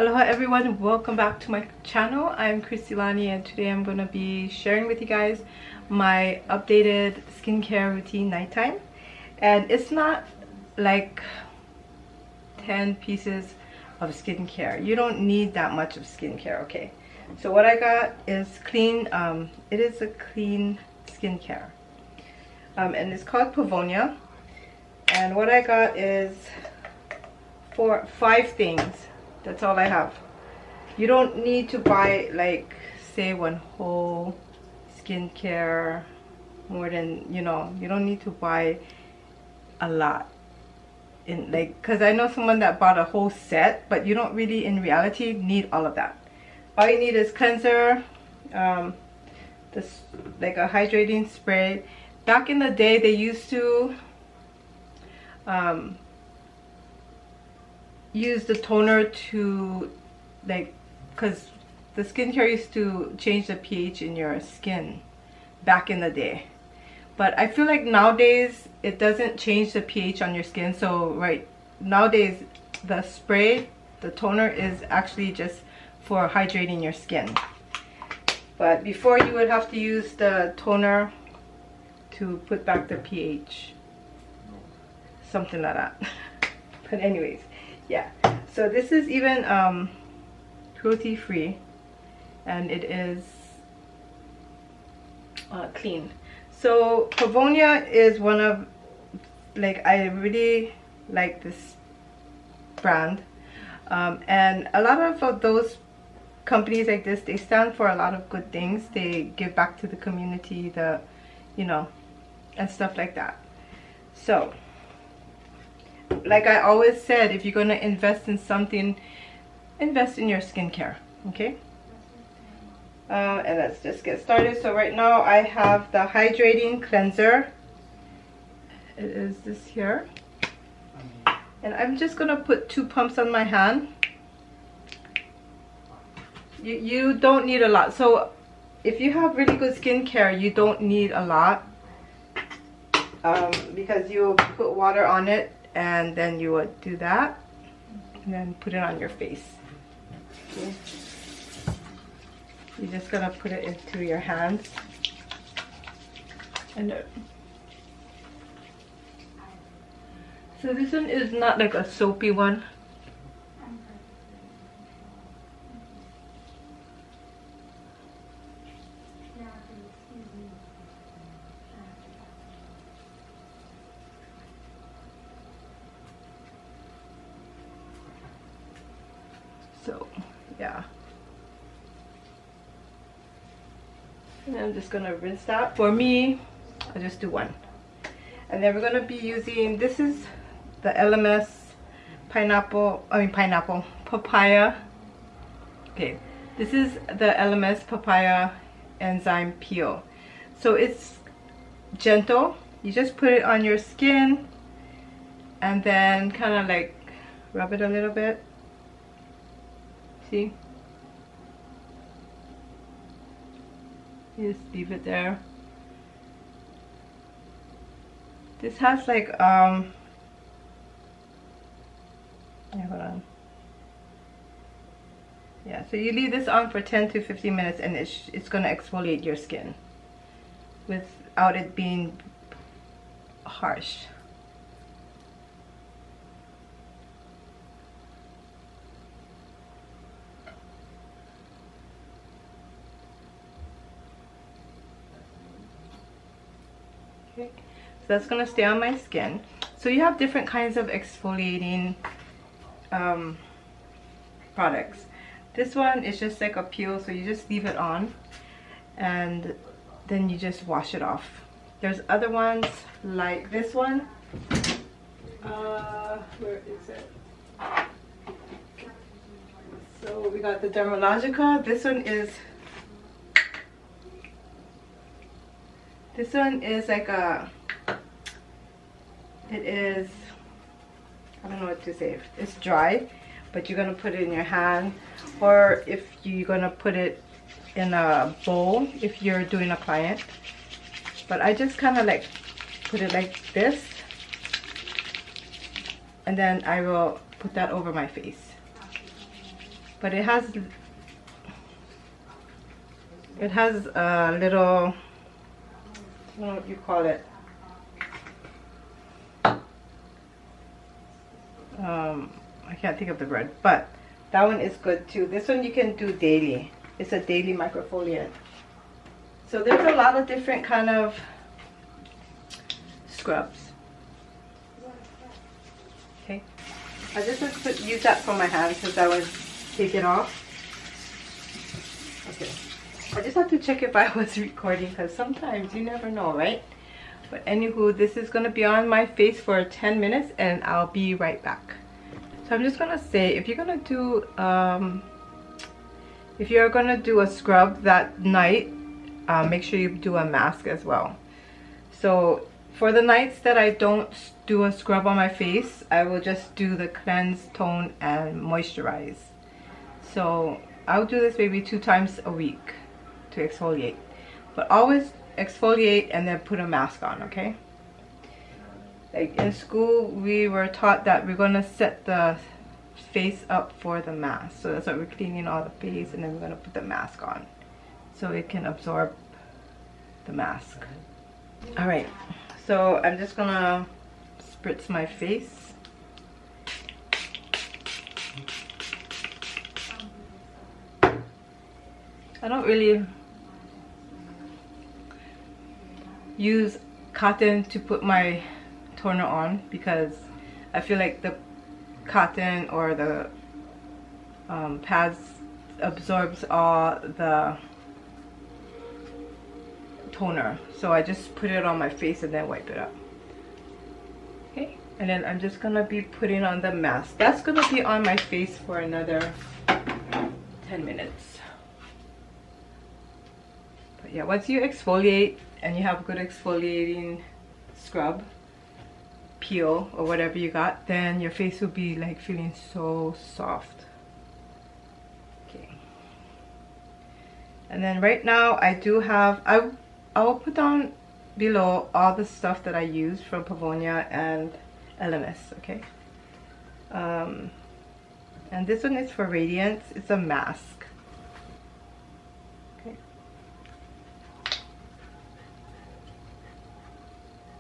Aloha everyone, welcome back to my channel. I'm Kristilani and today I'm going to be sharing with you guys my updated skincare routine nighttime. And it's not like 10 pieces of skincare. You don't need that much of skincare, okay? So what I got is clean, it is a clean skincare. And it's called Pavonia. And what I got is 5 things. That's all I have. You don't need to buy, like, say, one whole skincare, more than, you don't need to buy a lot. Because I know someone that bought a whole set, but you don't really, in reality, need all of that. All you need is cleanser, like a hydrating spray. Back in the day, they used to use the toner to, like, because the skincare used to change the pH in your skin back in the day. But I feel like nowadays it doesn't change the pH on your skin. So nowadays the spray, the toner, is actually just for hydrating your skin. But before, you would have to use the toner to put back the pH, something like that. But anyways, yeah, so this is even cruelty free, and it is clean. So Pavonia is one of, like, I really like this brand, and a lot of those companies like this, they stand for a lot of good things. They give back to the community, and stuff like that. So like I always said, if you're going to invest in something, invest in your skincare, okay? And let's just get started. So right now I have the hydrating cleanser. It is this here. And I'm just going to put 2 pumps on my hand. You don't need a lot. So if you have really good skincare, you don't need a lot. Because you put water on it, and then you would do that and then put it on your face. Okay. You're just gonna put it into your hands, and so this one is not like a soapy one. So yeah, and I'm just gonna rinse that. For me, I'll just do one, and then we're gonna be using, this is the LMS papaya. Okay, this is the LMS papaya enzyme peel. So it's gentle. You just put it on your skin and then kind of like rub it a little bit. See? You just leave it there. This has like yeah, hold on. Yeah, so you leave this on for 10 to 15 minutes, and it's gonna exfoliate your skin without it being harsh. So that's going to stay on my skin. So you have different kinds of exfoliating products. This one is just like a peel, so you just leave it on and then you just wash it off. There's other ones like this one. Where is it? So we got the Dermalogica. This one is like a, it is, I don't know what to say. It's dry, but you're gonna put it in your hand, or if you're gonna put it in a bowl if you're doing a client. But I just kind of like put it like this, and then I will put that over my face. but it has a little, I don't know what you call it, I can't think of the word, but that one is good too. This one you can do daily. It's a daily microfoliant. So there's a lot of different kind of scrubs. Okay, I just want to use that for my hand because I want to take it off. Okay, I just have to check if I was recording because sometimes you never know, right? But anywho, this is going to be on my face for 10 minutes and I'll be right back. So I'm just going to say, if you're going to do a scrub that night, make sure you do a mask as well. So for the nights that I don't do a scrub on my face, I will just do the cleanse, tone, and moisturize. So I'll do this maybe 2 times a week to exfoliate. But always exfoliate and then put a mask on, okay? Like in school, we were taught that we're gonna set the face up for the mask. So that's why we're cleaning all the face and then we're gonna put the mask on so it can absorb the mask. All right, so I'm just gonna spritz my face. I don't really use cotton to put my toner on because I feel like the cotton or the pads absorbs all the toner, so I just put it on my face and then wipe it up. Okay, and then I'm just gonna be putting on the mask. That's gonna be on my face for another 10 minutes. But yeah, once you exfoliate and you have good exfoliating scrub, peel, or whatever you got, then your face will be like feeling so soft. Okay, and then right now I do have, I will put down below all the stuff that I use from Pavonia and Elemis, okay? And this one is for Radiance. It's a mask. Okay.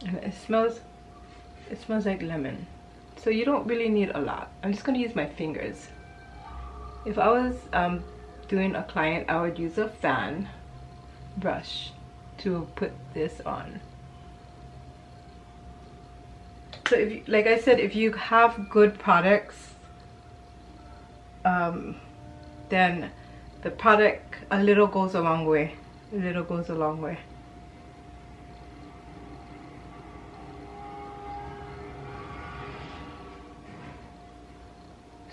And it smells like lemon. So you don't really need a lot. I'm just gonna use my fingers. If I was doing a client, I would use a fan brush to put this on. So if you, like I said, if you have good products, then the product, a little goes a long way. A little goes a long way.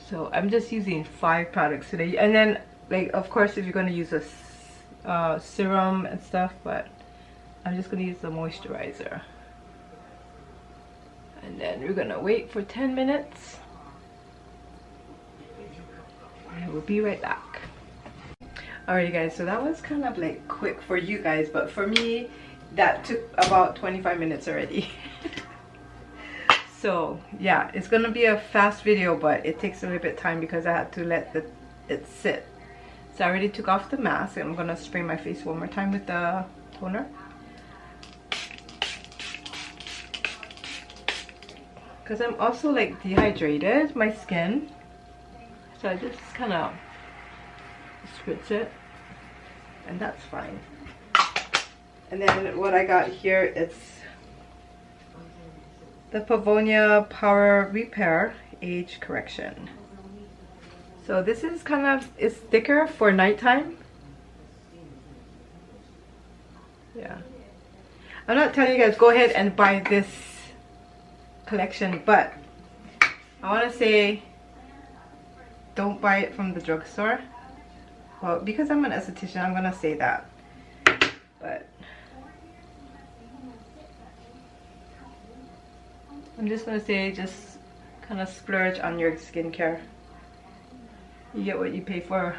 So I'm just using 5 products today, and then like of course if you're going to use a serum and stuff, but I'm just going to use the moisturizer. And then we're going to wait for 10 minutes. And we'll be right back. Alright guys, so that was kind of like quick for you guys, but for me that took about 25 minutes already. So yeah, it's gonna be a fast video, but it takes a little bit of time because I had to let it sit. So I already took off the mask and I'm gonna spray my face one more time with the toner. Because I'm also like dehydrated, my skin. So I just kind of spritz it and that's fine. And then what I got here, it's the Pavonia Power Repair Age Correction. So this is kind of, it's thicker for nighttime. Yeah, I'm not telling you guys go ahead and buy this collection, but I want to say don't buy it from the drugstore. Well, because I'm an esthetician, I'm gonna say that, but I'm just gonna say just kind of splurge on your skincare. You get what you pay for.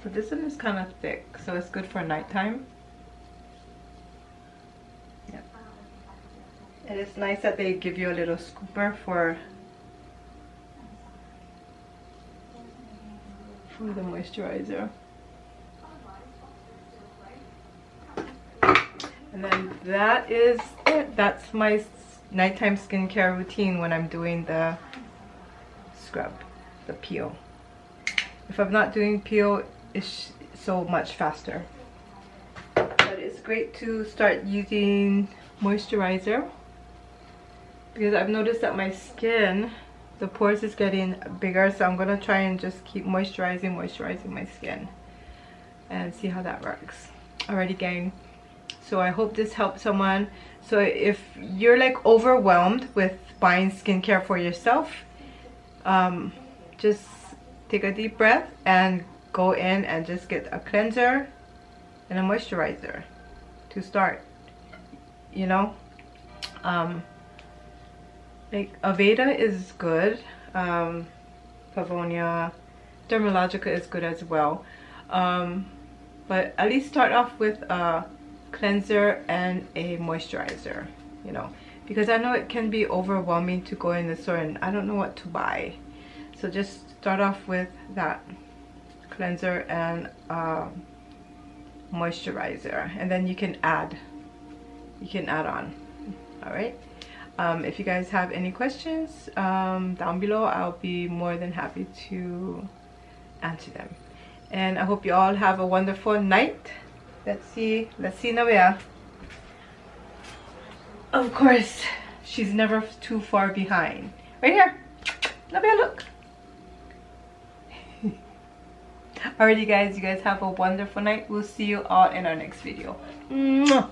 So this one is kind of thick, so it's good for nighttime. Yeah. And it's nice that they give you a little scooper for the moisturizer. And then that is it. That's my nighttime skincare routine when I'm doing the scrub, the peel. If I'm not doing peel, it's so much faster. But it's great to start using moisturizer because I've noticed that my skin, the pores is getting bigger, so I'm gonna try and just keep moisturizing my skin and see how that works. Alrighty, gang. So I hope this helps someone. So if you're like overwhelmed with buying skincare for yourself, just take a deep breath and go in and just get a cleanser and a moisturizer to start. You know, like Aveda is good, Pavonia, Dermalogica is good as well, but at least start off with a cleanser and a moisturizer, you know, because I know it can be overwhelming to go in the store and I don't know what to buy. So just start off with that cleanser and moisturizer, and then you can add on. All right. If you guys have any questions down below, I'll be more than happy to answer them. And I hope you all have a wonderful night. Let's see Navia. Of course, she's never too far behind. Right here, Navia, look. Alrighty guys, you guys have a wonderful night. We'll see you all in our next video. Mwah.